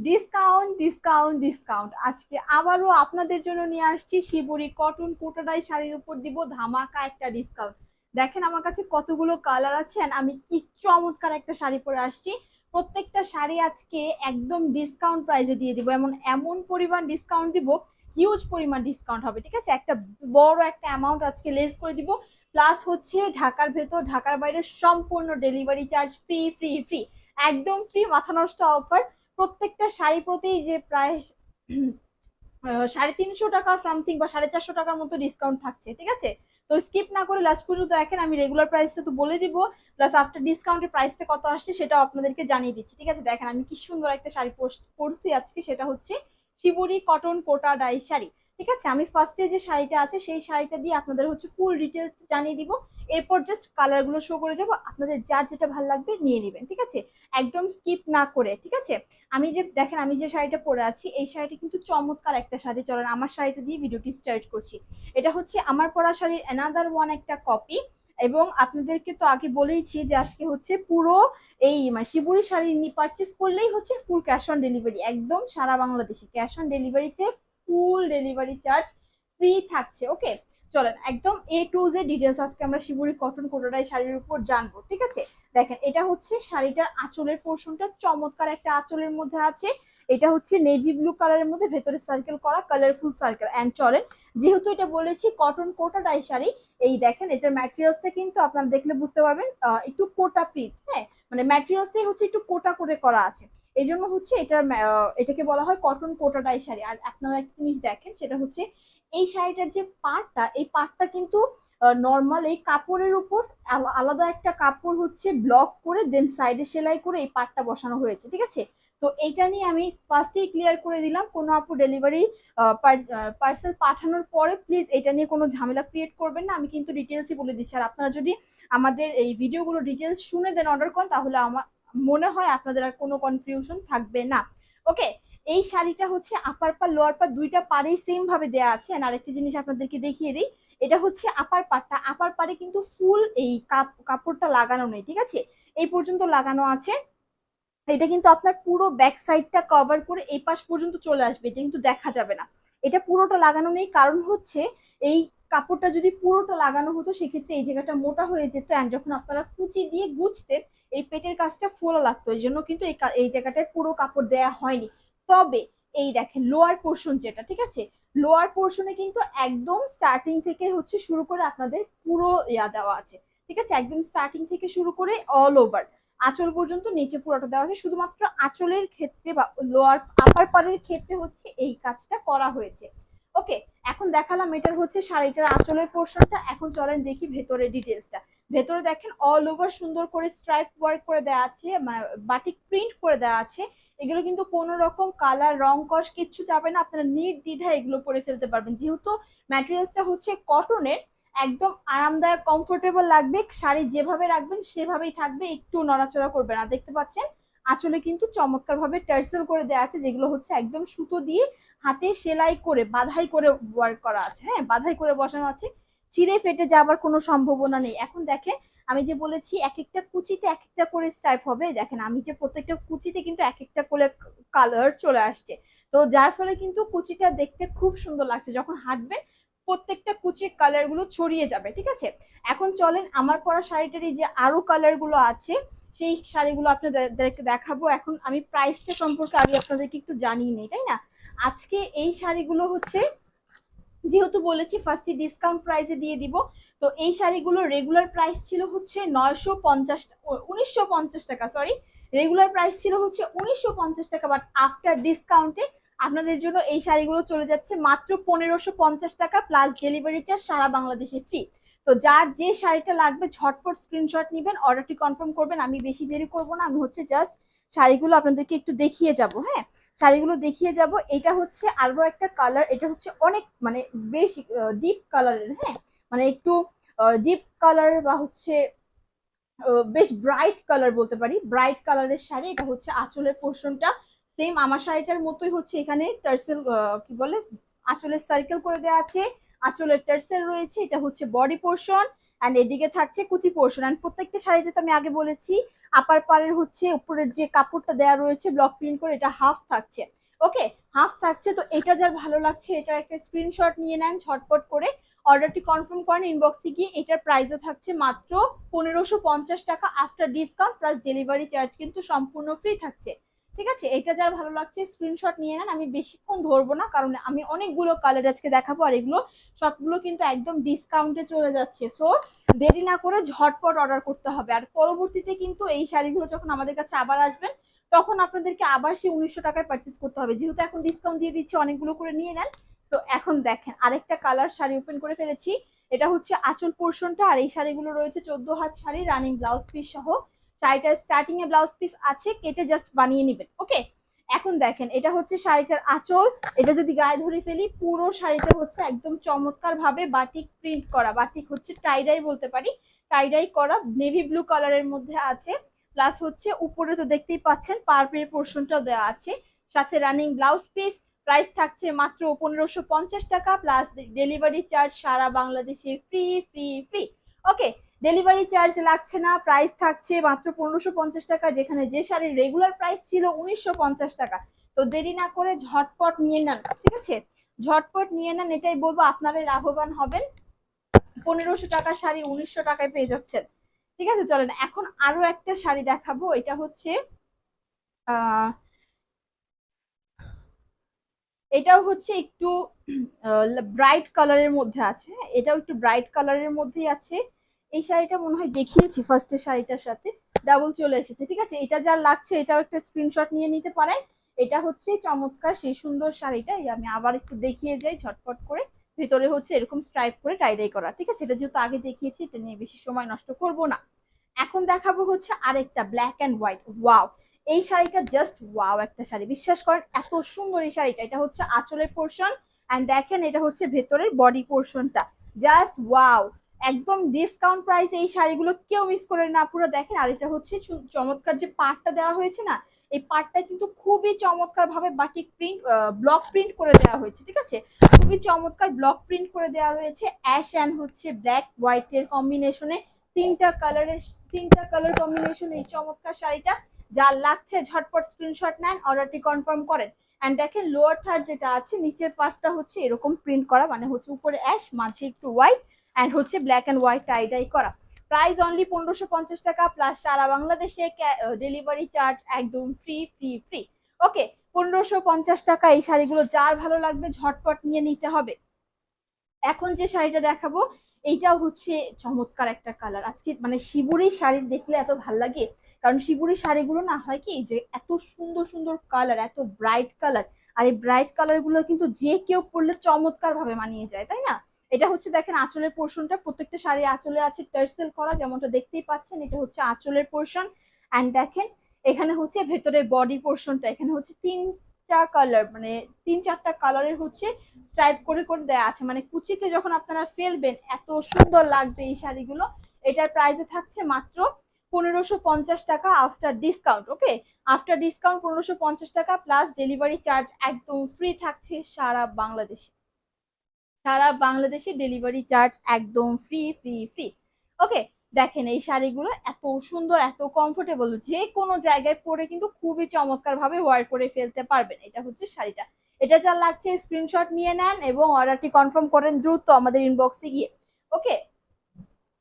Discount discount discount আজকে আবারও আপনাদের জন্য নিয়ে আসছি শিবরি কটন কোটাডাই শাড়ির উপর দিব ধামাকা একটা ডিসকাউন্ট। দেখেন আমার কাছে কতগুলো কালার আছে and আমি কি চমৎকার একটা শাড়ি পরে আসছি। প্রত্যেকটা শাড়ি আজকে একদম ডিসকাউন্ট প্রাইসে দিয়ে দিব, এমন এমন পরিমাণ ডিসকাউন্ট দিব, হিউজ পরিমাণ ডিসকাউন্ট হবে। ঠিক আছে, একটা বড় একটা অ্যামাউন্ট আজকে লেস করে দিব। প্লাস হচ্ছে ঢাকার ভেতর ঢাকার বাইরে সম্পূর্ণ delivery charge free free free, একদম ফ্রি, মাথা নষ্ট অফার। প্রত্যেকটা শাড়ি প্রতি যে প্রায় 350 টাকা সামথিং বা 450 টাকার মতো ডিসকাউন্ট থাকছে। ঠিক আছে, তো স্কিপ না করে লাস্ট পর্যন্ত দেখেন। আমি রেগুলার প্রাইসটা তো বলে দিব, প্লাস আফটার ডিসকাউন্টের প্রাইসটা কত আসছে সেটাও আপনাদেরকে জানিয়ে দিচ্ছি। ঠিক আছে, দেখেন আমি কি সুন্দর একটা শাড়ি পোস্ট করছি আজকে, সেটা হচ্ছে শিবরি কটন কোটা ডাই শাড়ি। ঠিক আছে, আমি ফার্স্টে যে শাড়িটা আছে সেই শাড়িটা দিয়ে আপনাদের হচ্ছে ফুল ডিটেলস জানিয়ে দিব। এরপর জাস্ট কালার গুলো শো করে যাবো, আপনাদের যার যেটা ভালো লাগবে নিয়ে নেবেন। ঠিক আছে, একদম স্কিপ না করে। ঠিক আছে, আমি যে দেখেন আমি যে শাড়িটা পরে আছি এই শাড়িটা কিন্তু চমৎকার একটা শাড়ি। চলেন আমার শাড়িটা দিয়ে ভিডিওটি স্টার্ট করছি। এটা হচ্ছে আমার পরা শাড়ির অ্যানাদার ওয়ান একটা কপি। এবং আপনাদেরকে তো আগে বলেইছি যে আজকে হচ্ছে পুরো এই মানে শিবুরি শাড়ি পারচেস করলেই হচ্ছে ফুল ক্যাশ অন ডেলিভারি, একদম সারা বাংলাদেশে ক্যাশ অন ডেলিভারিতে ফুল ডেলিভারি চার্জ ফ্রি থাকছে। ওকে, চলেন একদম এ টু জে ডিটেলস আজকে আমরা শিবুরি কটন কোটাটাই শাড়ির উপর জানবো। ঠিক আছে, দেখেন এটা হচ্ছে শাড়িটার আঁচলের পোর্শনটা, চমৎকার একটা আঁচলের মধ্যে আছে। এটা হচ্ছে নেভি ব্লু কালারের মধ্যে ভেতরে সার্কেল করা কালারফুল সার্কেল। এন্ড চলেন, যেহেতু এটা বলেছি কটন কোটা ডাই শাড়ি, এই দেখেন এটার ম্যাটেরিয়ালসটা কিন্তু আপনারা দেখলে বুঝতে পারবেন একটু কোটা প্রিন্ট। হ্যাঁ, মানে ম্যাটেরিয়ালসটাই হচ্ছে একটু কোটা করে করা আছে, এই জন্য হচ্ছে এটার এটাকে বলা হয় কটন কোটা ডাই শাড়ি। আর আপনারা একটা জিনিস দেখেন, সেটা হচ্ছে এই শাড়িটার যে পাড়টা, এই পাড়টা কিন্তু নর্মাল এই কাপড়ের উপর আলাদা একটা কাপড় হচ্ছে ব্লক করে দেন সাইডে সেলাই করে এই পাটটা বসানো হয়েছে। ঠিক আছে, তো এইটা নিয়ে আমি ফার্স্টেই ক্লিয়ার করে দিলাম, কোনো আপু ডেলিভারি পার্সেল পাঠানোর পরে প্লিজ এটা নিয়ে কোনো ঝামেলা ক্রিয়েট করবেন না, আমি কিন্তু ডিটেলসই বলে দিচ্ছি। আর আপনারা যদি আমাদের এই ভিডিওগুলো ডিটেলস শুনে দেন অর্ডার করেন, তাহলে আমার মনে হয় আপনাদের আর কোনো কনফিউশন থাকবে না। ওকে, এই শাড়িটা হচ্ছে আপার পা লোয়ার পা দুইটা পাড়েই সেম ভাবে দেওয়া আছে। আর আরেকটা জিনিস আপনাদেরকে দেখিয়ে দিই, এটা হচ্ছে আপার পাটটা, আপার পারে কিন্তু ফুল এই কাপড়টা লাগানো নেই। ঠিক আছে, এই পর্যন্ত লাগানো আছে। এটা কিন্তু আপনার পুরো ব্যাক সাইডটা কভার করে এই পাশ পর্যন্ত চলে আসবে, এটা কিন্তু দেখা যাবে না। এটা পুরোটা লাগানো নেই, কারণ হচ্ছে এই কাপড়টা যদি পুরোটা লাগানো হতো সেক্ষেত্রে এই জায়গাটা মোটা হয়ে যেত, এন্ড যখন আপনারা কুচি দিয়ে গুছতেন এই পেটের কাজটা ফোলা লাগতো, এই জন্য কিন্তু এই জায়গাটায় পুরো কাপড় দেয়া হয়নি। তবে এই দেখেন লোয়ার পোর্শন যেটা, ঠিক আছে, লোয়ার পোর্শনে কিন্তু একদম স্টার্টিং থেকে হচ্ছে শুরু করে আপনাদের পুরো দেওয়া আছে। ঠিক আছে, একদম স্টার্টিং থেকে শুরু করে অল ওভার আঁচল পর্যন্ত নিচে পুরোটা দেওয়া আছে। শুধুমাত্র আঁচলের ক্ষেত্রে বা লোয়ার আপার পারের ক্ষেত্রে হচ্ছে এই কাজটা করা হয়েছে। ওকে, এখন দেখালাম এটার হচ্ছে শাড়িটার আঁচলের পোর্শনটা। এখন চলেন দেখি ভেতরে ডিটেলসটা। ভেতরে দেখেন অল ওভার সুন্দর করে স্ট্রাইপ ওয়ার্ক করে দেওয়া আছে, বাটিক প্রিন্ট করে দেওয়া আছে। এগুলো কিন্তু কোনো রকম কালার রং কস কিচ্ছু যাবে না, আপনারা নির্দ্বিধায় এগুলো পরে ফেলতে পারবেন। যেহেতু ম্যাটেরিয়ালসটা হচ্ছে কটনের, একদম আরামদায়ক কমফোর্টেবল লাগবে, শাড়ি যেভাবে রাখবেন সেভাবেই থাকবে, একটু নড়াচড়া করবে না। দেখতে পাচ্ছেন আঁচলে কিন্তু চমৎকার ভাবে টার্সেল করে দেওয়া আছে, যেগুলো হচ্ছে একদম সুতো দিয়ে হাতে সেলাই করে বাধাই করে ওয়ার্ক করা আছে। হ্যাঁ, বাধাই করে বসানো আছে, ছিঁড়ে ফেটে যাবার কোনো সম্ভাবনা নেই। এখন দেখেন আমি যে বলেছি এক একটা কুচিতে এক একটা করে স্টাইপ হবে, দেখেন আমি যে প্রত্যেকটা কুচিতে কিন্তু এক একটা করে কালার চলে আসছে। তো যার ফলে কিন্তু কুচিটা দেখতে খুব সুন্দর লাগছে, যখন হাঁটবে প্রত্যেকটা কুচির কালার গুলো ছড়িয়ে যাবে। ঠিক আছে, এখন চলেন আমার পরা শাড়িটারই যে আরো কালার গুলো আছে সেই শাড়িগুলো আপনাদেরকে দেখাবো। এখন আমি প্রাইসটা সম্পর্কে আগে আপনাদেরকে একটু জানিয়ে নেই, তাই না? আজকে এই শাড়িগুলো হচ্ছে যেহেতু বলেছি ফার্স্টে ডিসকাউন্ট প্রাইসে দিয়ে দিব, তো এই শাড়িগুলো রেগুলার প্রাইস ছিল হচ্ছে 1950 টাকা, সরি, রেগুলার প্রাইস ছিল হচ্ছে 1950 টাকা, বাট আফটার ডিসকাউন্টে আপনাদের জন্য এই শাড়িগুলো চলে যাচ্ছে মাত্র 1550 টাকা প্লাস ডেলিভারি চার্জ সারা বাংলাদেশে ফ্রি। তো যার যে শাড়িটা লাগবে ঝটপট স্ক্রিনশট নিবেন, অর্ডারটি কনফার্ম করবেন। আমি বেশি দেরি করব না, আমি হচ্ছে জাস্ট শাড়িগুলো আপনাদেরকে একটু দেখিয়ে যাব। হ্যাঁ, শাড়িগুলো দেখিয়ে যাব। এটা হচ্ছে আরো একটা কালার, এটা হচ্ছে অনেক মানে বেশি ডিপ কালারের। হ্যাঁ, মানে একটু ডিপ কালার বা হচ্ছে বেশ ব্রাইট কালার বলতে পারি, ব্রাইট কালারের শাড়ি। এটা হচ্ছে আঁচলের পোর্শনটা সেম আমার শাড়িটার মতোই হচ্ছে, এখানে টার্সেল কি বলে আঁচলের সার্কেল করে দেওয়া আছে, আঁচলের টার্সেল রয়েছে। এটা হচ্ছে বডি পোর্শন, অ্যান্ড এদিকে থাকছে কুচি পোর্শন। অ্যান্ড প্রত্যেকটা শাড়িতে তো আমি আগে বলেছি আপার পাড়ের হচ্ছে উপরের যে কাপড়টা দেওয়া রয়েছে ব্লক প্রিন্ট করে, এটা হাফ থাকছে। ওকে, হাফ থাকছে। তো এটা যার ভালো লাগছে এটা একটা স্ক্রিনশট নিয়ে নেন ঝটপট করে, অর্ডারটি কনফার্ম করেন ইনবক্সে গিয়ে। এটার প্রাইসও থাকছে মাত্র 1550 টাকা after discount plus delivery charge কিন্তু সম্পূর্ণ ফ্রি থাকছে। ঠিক আছে, এটা যার ভালো লাগছে স্ক্রিনশট নিয়ে নেন। আমি বেশিক্ষণ ধরবো না, কারণ আমি অনেকগুলো কালার আজকে দেখাবো, আর এগুলো সবগুলো কিন্তু একদম ডিসকাউন্টে চলে যাচ্ছে। সো দেরি না করে ঝটপট অর্ডার করতে হবে। আর পরবর্তীতে কিন্তু এই শাড়িগুলো যখন আমাদের কাছে আবার আসবেন তখন আপনাদেরকে আবার সেই 1900 টাকায় পারচেস করতে হবে, যেহেতু এখন ডিসকাউন্ট দিয়ে দিচ্ছে, অনেকগুলো করে নিয়ে নেন। তো এখন দেখেন আরেকটা কালার শাড়ি ওপেন করে ফেলেছি। এটা হচ্ছে আঁচল পোর্শনটা, আর এই শাড়িগুলো রয়েছে 14 হাত শাড়ি রানিং ব্লাউজ পিস সহ। শাড়িটার স্টার্টিং এ ব্লাউজ পিস আছে, কেটে জাস্ট বানিয়ে নেবেন। ওকে, এখন দেখেন এটা হচ্ছে শাড়িটার আঁচল। এটা যদি গায়ে ধরে ফেলি পুরো শাড়িটা হচ্ছে একদম চমৎকার ভাবে বাটিক প্রিন্ট করা, বাটিক হচ্ছে টাইডাই বলতে পারি, টাইডাই করা নেভি ব্লু কালারের মধ্যে আছে। প্লাস হচ্ছে উপরে তো দেখতেই পাচ্ছেন পার্পেল পোর্শনটাও দেওয়া আছে, সাথে রানিং ব্লাউজ পিস। প্রাইস থাকছে মাত্র 1550 টাকা প্লাস ডেলিভারি চার্জ সারা বাংলাদেশে ফ্রি ফ্রি ফ্রি। ওকে, ডেলিভারি চার্জ লাগছে না, প্রাইস থাকছে মাত্র 1550 টাকা, যেখানে যে শাড়ির রেগুলার প্রাইস ছিল 1950 টাকা। তো দেরি না করে ঝটপট নিয়ে নেন, ঠিক আছে, ঝটপট নিয়ে নেন, এটাই বলবো, আপনারাই লাভবান হবেন। 1500 টাকার শাড়ি 1900 টাকায় পেয়ে যাচ্ছেন। ঠিক আছে, চলেন এখন আরো একটা শাড়ি দেখাবো। এটা হচ্ছে আহ এটাও হচ্ছে একটু ব্রাইট কালারের মধ্যে আছে, এটাও একটু ব্রাইট কালারের মধ্যেই আছে। এই শাড়িটা মনে হয় দেখিয়েছি ফার্স্টে, শাড়িটার সাথে ডাবল চলে এসেছে। ঠিক আছে, এটা যার লাগছে এটাও একটা স্ক্রিনশট নিয়ে নিতে পারেন। এটা হচ্ছে চমৎকার সেই সুন্দর শাড়িটা, আমি আবার একটু দেখিয়ে যাই ঝটপট করে। ভেতরে হচ্ছে এরকম স্ট্রাইপ করে টাইডাই করা। ঠিক আছে, এটা যেহেতু আগে দেখিয়েছি এটা নিয়ে বেশি সময় নষ্ট করব না। এখন দেখাবো হচ্ছে আরেকটা ব্ল্যাক অ্যান্ড হোয়াইট। ওয়াও, এই শাড়িটা জাস্ট ওয়াও একটা শাড়ি, বিশ্বাস করেন এত সুন্দর এই শাড়িটা। এটা হচ্ছে আঁচলের পোর্শন, এন্ড দেখেন এটা হচ্ছে ভেতরের বডি পোর্শনটা, জাস্ট ওয়াও। একদম ডিসকাউন্ট প্রাইস, এই শাড়িগুলো কেউ মিস করে না পুরো দেখেন। আর এটা হচ্ছে চমৎকার যে পার্টটা দেওয়া হয়েছে না, এই পার্টটা কিন্তু খুবই চমৎকার ভাবে বাটিক প্রিন্ট ব্লক প্রিন্ট করে দেওয়া হয়েছে। ঠিক আছে, খুবই চমৎকার ব্লক প্রিন্ট করে দেওয়া হয়েছে অ্যাশ অ্যান্ড হচ্ছে ব্ল্যাক হোয়াইট এর কম্বিনেশনে, তিনটা কালার কম্বিনেশন এই চমৎকার শাড়িটা। যার লাগছে ঝটপট স্ক্রিনশট নেন, অর্ডারটি কনফার্ম করেন। এন্ড দেখেন লোয়ার থার্ড যেটা আছে নিচের পার্টটা হচ্ছে এরকম প্রিন্ট করা, মানে হচ্ছে উপরে অ্যাশ মাঝে একটু হোয়াইট এন্ড হচ্ছে ব্ল্যাক এন্ড হোয়াইট টাইডাই করা। প্রাইস অনলি 1550 টাকা প্লাস সারা বাংলাদেশে ডেলিভারি চার্জ একদম ফ্রি ফ্রি ফ্রি। ওকে, 1550 টাকা এই শাড়িগুলো যার ভালো লাগবে ঝটপট নিয়ে নিতে হবে। এখন যে শাড়িটা দেখাবো এইটাও হচ্ছে চমৎকার একটা কালার। আজকে মানে শিবুরি শাড়ি দেখলে এত ভাল লাগে, কারণ শিবুরি শাড়িগুলো না হয় কি যে এত সুন্দর সুন্দর কালার, এত ব্রাইট কালার, আর এই ব্রাইট কালার গুলো কিন্তু যে কেউ পরলে চমৎকার ভাবে মানিয়ে যায়, তাই না? এটা হচ্ছে দেখেন আঁচলের পোর্শনটা, প্রত্যেকটা শাড়ি আঁচলে আছে টার্সেল করা, যেমনটা দেখতেই পাচ্ছেন। এটা হচ্ছে আঁচলের পোর্শন, এন্ড দেখেন এখানে হচ্ছে ভেতরে বডি পোর্শনটা, এখানে হচ্ছে তিনটা কালার, মানে 3-4টা কালারের হচ্ছে স্ট্রাইপ করে করে দেওয়া আছে, মানে কুচিতে যখন আপনারা ফেলবেন এত সুন্দর লাগবে এই শাড়িগুলো। এটার প্রাইসে থাকছে মাত্র 1550 টাকা আফটার ডিসকাউন্ট। ওকে, আফটার ডিসকাউন্ট 1550 টাকা প্লাস ডেলিভারি চার্জ একদম ফ্রি থাকছে সারা বাংলাদেশে, সারা বাংলাদেশে ডেলিভারি চার্জ একদম ফ্রি ফ্রি ফ্রি। ওকে, দেখেন এই শাড়িগুলো এত সুন্দর, এত কমফোর্টেবল, যে কোনো জায়গায় পরে কিন্তু খুবই চমৎকার ভাবে ওয়ার করে ফেলতে পারবেন। এটা হচ্ছে শাড়িটা, এটা যা লাগছে স্ক্রিনশট নিয়ে নেন এবং অর্ডারটি কনফার্ম করেন দ্রুত আমাদের ইনবক্সে গিয়ে। ওকে,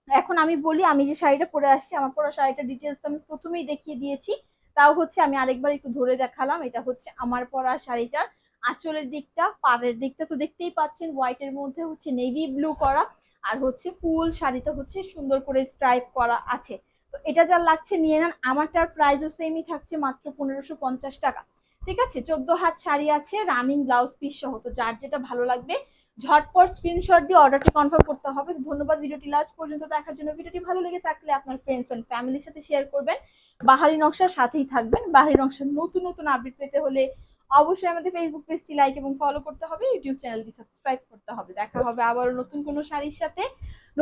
এখন আমি বলি আমি যে শাড়িটা পরে আসছি, আমার পরা শাড়িটা ডিটেলস আমি প্রথমেই দেখিয়ে দিয়েছি, তাও হচ্ছে আমি আরেকবার একটু ধরে দেখালাম। এটা হচ্ছে আমার পরা শাড়িটা, আঁচলের দিকটা, পাড়ের দিকটা তো দেখতেই পাচ্ছেন হোয়াইট এর মধ্যে হচ্ছে নেভি ব্লু করা, আর হচ্ছে ফুল শাড়িটা হচ্ছে সুন্দর করে স্ট্রাইপ করা আছে। তো এটা যা লাগছে নিয়ে নেন, আমারটার প্রাইসও সেমই থাকছে মাত্র 1550 টাকা। ঠিক আছে, 14 হাত শাড়ি আছে রানিং ব্লাউজ পিস সহ। তো যার যেটা ভালো লাগবে ঝটপট স্ক্রিনশট দিয়ে অর্ডারটি কনফার্ম করতে হবে। ধন্যবাদ ভিডিওটি লাস্ট পর্যন্ত দেখার জন্য। ভিডিওটি ভালো লেগে থাকলে আপনার ফ্রেন্ডস এন্ড ফ্যামিলির সাথে শেয়ার করবেন। বাহারি নকশার সাথেই থাকবেন। বাহারি নকশার নতুন নতুন আপডেট পেতে হলে অবশ্যই আমাদের ফেসবুক পেজটি লাইক এবং ফলো করতে হবে, ইউটিউব চ্যানেলটি সাবস্ক্রাইব করতে হবে। দেখা হবে আবারও নতুন কোনো শাড়ির সাথে,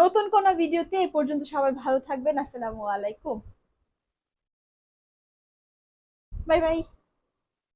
নতুন কোনো ভিডিওতে। এ পর্যন্ত সবাই ভালো থাকবেন। আসসালামু আলাইকুম, বাই বাই।